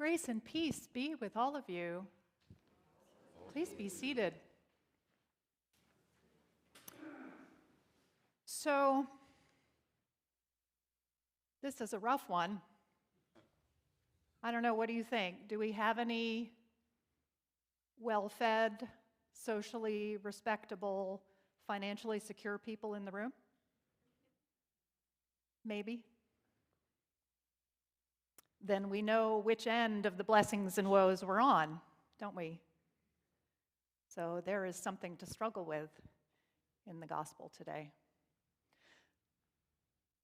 Grace and peace be with all of you. Please be seated. So, this is a rough one. I don't know, what do you think? Do we have any well-fed, socially respectable, financially secure people in the room? Maybe. Then we know which end of the blessings and woes we're on, don't we? So there is something to struggle with in the gospel today.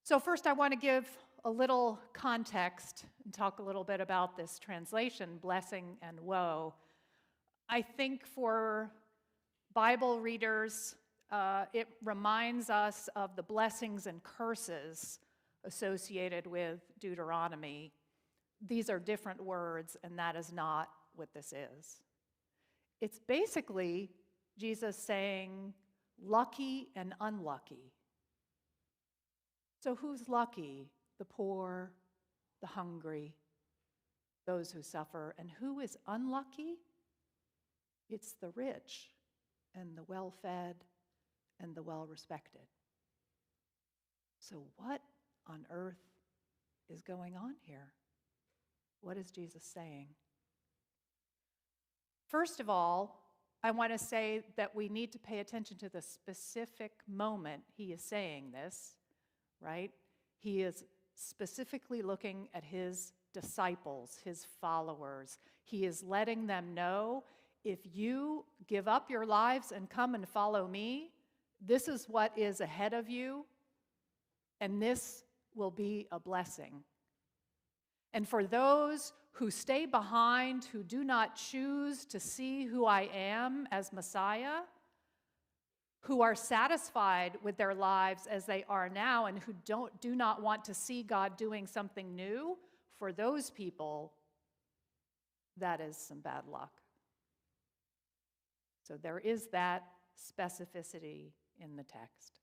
So first I want to give a little context and talk a little bit about this translation, blessing and woe. I think for Bible readers, it reminds us of the blessings and curses associated with Deuteronomy. These are different words, and that is not what this is. It's basically Jesus saying, lucky and unlucky. So who's lucky? The poor, the hungry, those who suffer. And who is unlucky? It's the rich and the well-fed and the well-respected. So what on earth is going on here? What is Jesus saying? First of all, I want to say that we need to pay attention to the specific moment he is saying this, right? He is specifically looking at his disciples, his followers. He is letting them know, if you give up your lives and come and follow me, this is what is ahead of you, and this will be a blessing. And for those who stay behind, who do not choose to see who I am as Messiah, who are satisfied with their lives as they are now and who do not want to see God doing something new, for those people, that is some bad luck. So there is that specificity in the text.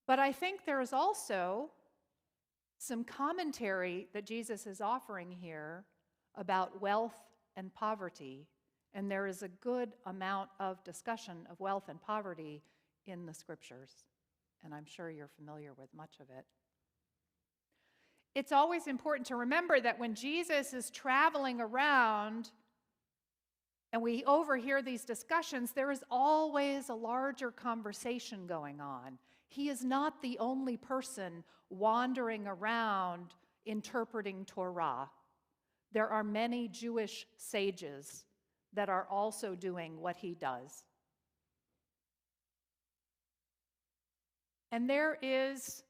But I think there is also some commentary that Jesus is offering here about wealth and poverty. And there is a good amount of discussion of wealth and poverty in the scriptures. And I'm sure you're familiar with much of it. It's always important to remember that when Jesus is traveling around and we overhear these discussions, there is always a larger conversation going on. He is not the only person wandering around interpreting Torah. There are many Jewish sages that are also doing what he does. And there is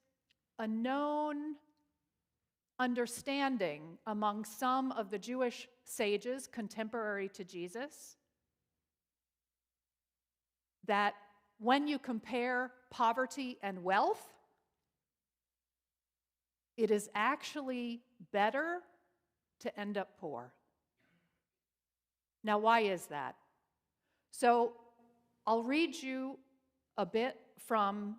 a known understanding among some of the Jewish sages contemporary to Jesus that when you compare poverty and wealth, it is actually better to end up poor. Now, why is that? So I'll read you a bit from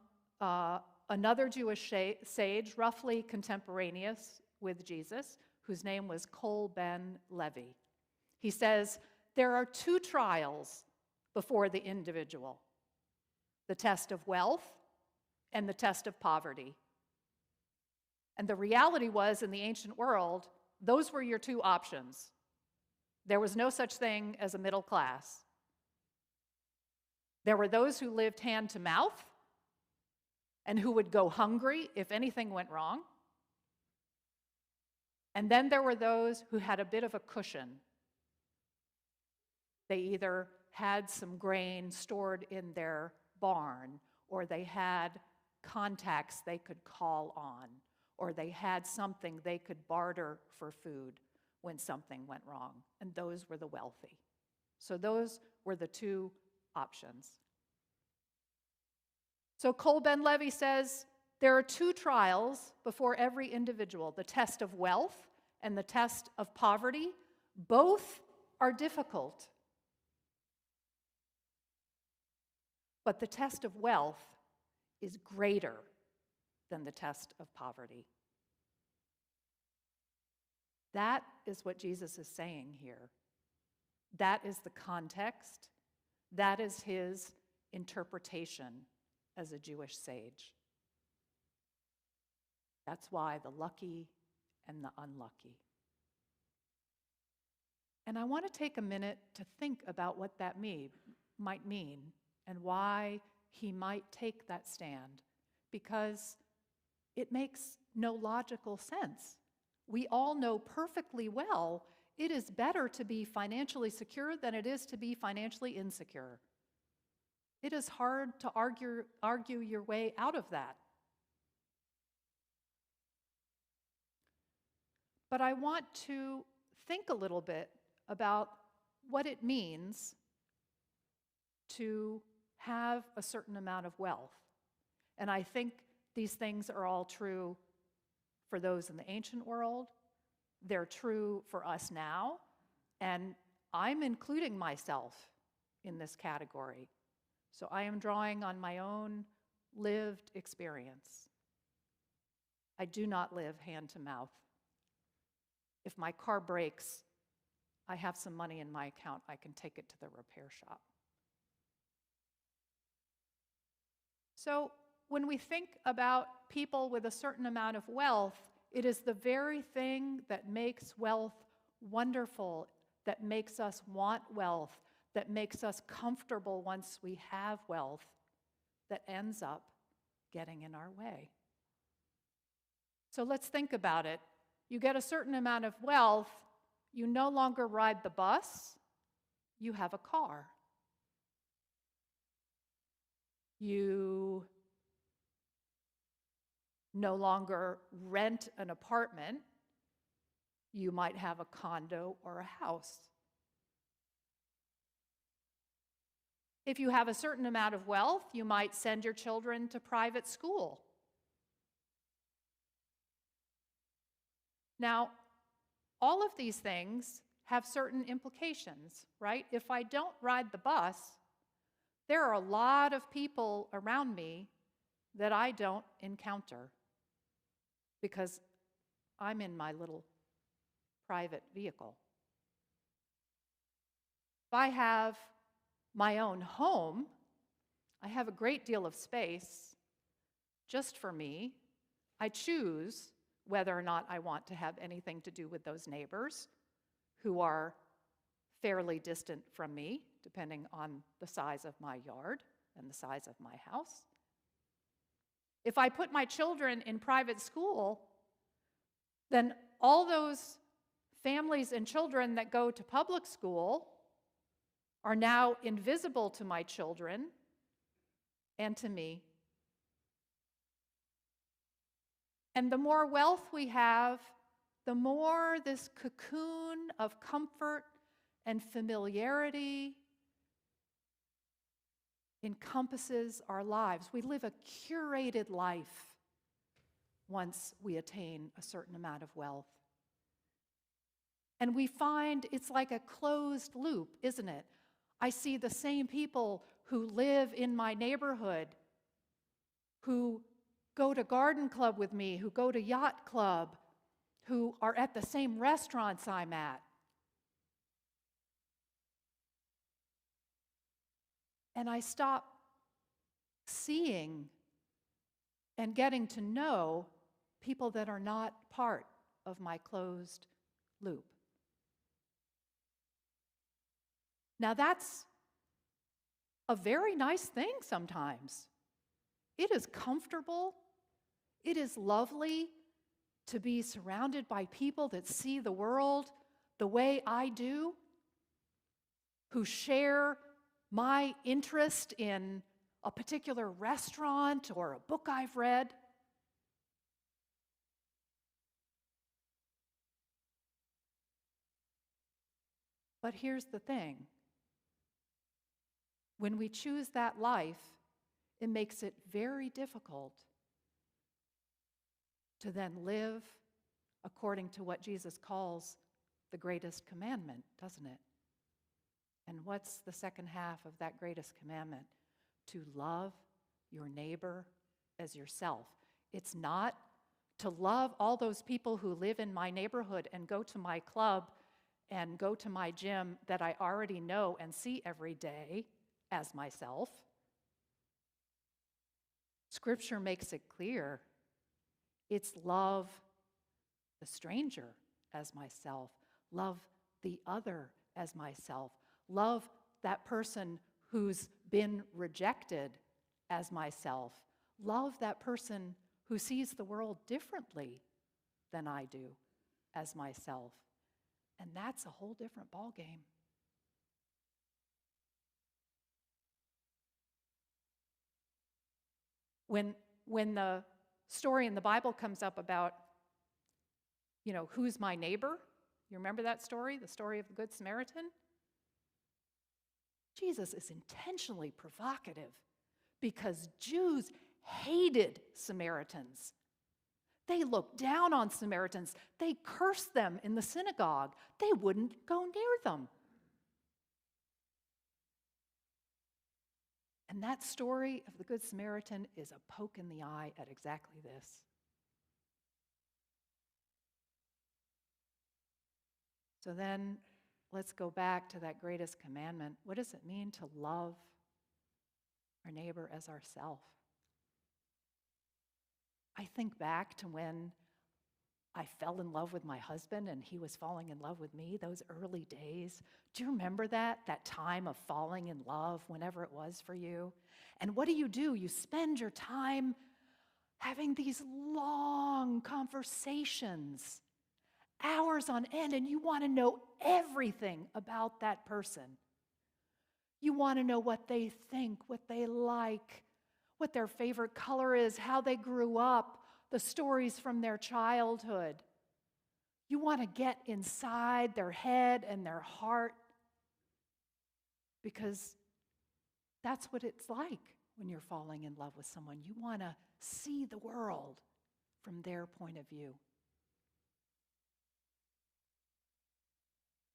another Jewish sage, roughly contemporaneous with Jesus, whose name was Kol Ben Levi. He says, there are two trials before the individual: the test of wealth and the test of poverty. And the reality was, in the ancient world, those were your two options. There was no such thing as a middle class. There were those who lived hand to mouth and who would go hungry if anything went wrong. And then there were those who had a bit of a cushion. They either had some grain stored in their barn, or they had contacts they could call on, or they had something they could barter for food when something went wrong. And those were the wealthy. So those were the two options. So Kol Ben Levi says, there are two trials before every individual: the test of wealth and the test of poverty. Both are difficult. But the test of wealth is greater than the test of poverty. That is what Jesus is saying here. That is the context. That is his interpretation as a Jewish sage. That's why the lucky and the unlucky. And I want to take a minute to think about what that might mean and why he might take that stand, because it makes no logical sense. We all know perfectly well it is better to be financially secure than it is to be financially insecure. It is hard to argue your way out of that. But I want to think a little bit about what it means to have a certain amount of wealth. And I think these things are all true for those in the ancient world. They're true for us now, and I'm including myself in this category. So I am drawing on my own lived experience. I do not live hand to mouth. If my car breaks, I have some money in my account. I can take it to the repair shop. So when we think about people with a certain amount of wealth, it is the very thing that makes wealth wonderful, that makes us want wealth, that makes us comfortable once we have wealth, that ends up getting in our way. So let's think about it. You get a certain amount of wealth, you no longer ride the bus, you have a car. You no longer rent an apartment, you might have a condo or a house. If you have a certain amount of wealth, you might send your children to private school. Now, all of these things have certain implications, right? If I don't ride the bus, there are a lot of people around me that I don't encounter because I'm in my little private vehicle. If I have my own home, I have a great deal of space just for me. I choose whether or not I want to have anything to do with those neighbors who are fairly distant from me, depending on the size of my yard and the size of my house. If I put my children in private school, then all those families and children that go to public school are now invisible to my children and to me. And the more wealth we have, the more this cocoon of comfort and familiarity encompasses our lives. We live a curated life once we attain a certain amount of wealth. And we find it's like a closed loop, isn't it? I see the same people who live in my neighborhood, who go to garden club with me, who go to yacht club, who are at the same restaurants I'm at. And I stop seeing and getting to know people that are not part of my closed loop. Now that's a very nice thing sometimes. It is comfortable. It is lovely to be surrounded by people that see the world the way I do, who share my interest in a particular restaurant or a book I've read. But here's the thing. When we choose that life, it makes it very difficult to then live according to what Jesus calls the greatest commandment, doesn't it? And what's the second half of that greatest commandment? To love your neighbor as yourself. It's not to love all those people who live in my neighborhood and go to my club and go to my gym that I already know and see every day as myself. Scripture makes it clear. It's love the stranger as myself, love the other as myself, love that person who's been rejected as myself, love that person who sees the world differently than I do as myself. And that's a whole different ballgame. When the story in the Bible comes up about, who's my neighbor? You remember that story, the story of the Good Samaritan? Jesus is intentionally provocative because Jews hated Samaritans. They looked down on Samaritans. They cursed them in the synagogue. They wouldn't go near them. And that story of the Good Samaritan is a poke in the eye at exactly this. So then let's go back to that greatest commandment. What does it mean to love our neighbor as ourself? I think back to when I fell in love with my husband and he was falling in love with me, those early days. Do you remember that time of falling in love, whenever it was for you? And what do? You spend your time having these long conversations, hours on end, and you want to know everything about that person. You want to know what they think, what they like, what their favorite color is, how they grew up, the stories from their childhood. You want to get inside their head and their heart because that's what it's like when you're falling in love with someone. You want to see the world from their point of view.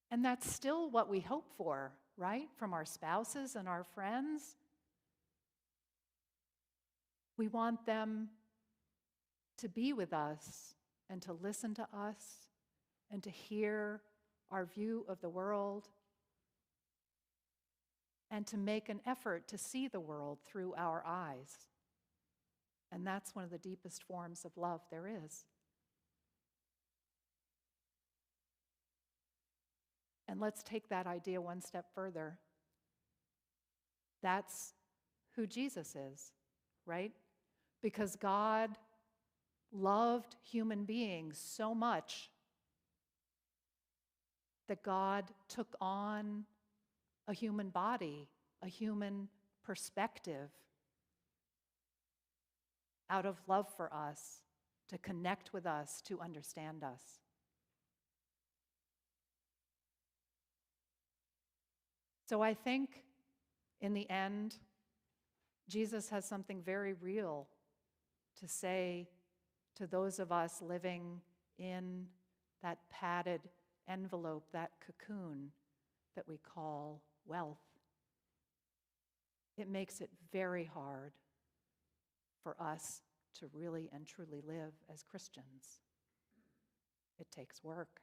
And that's still what we hope for, right? From our spouses and our friends. We want them to be with us and to listen to us and to hear our view of the world and to make an effort to see the world through our eyes. And that's one of the deepest forms of love there is. And let's take that idea one step further. That's who Jesus is, right? Because God loved human beings so much that God took on a human body, a human perspective, out of love for us, to connect with us, to understand us. So I think, in the end, Jesus has something very real to say to those of us living in that padded envelope, that cocoon that we call wealth. It makes it very hard for us to really and truly live as Christians. It takes work.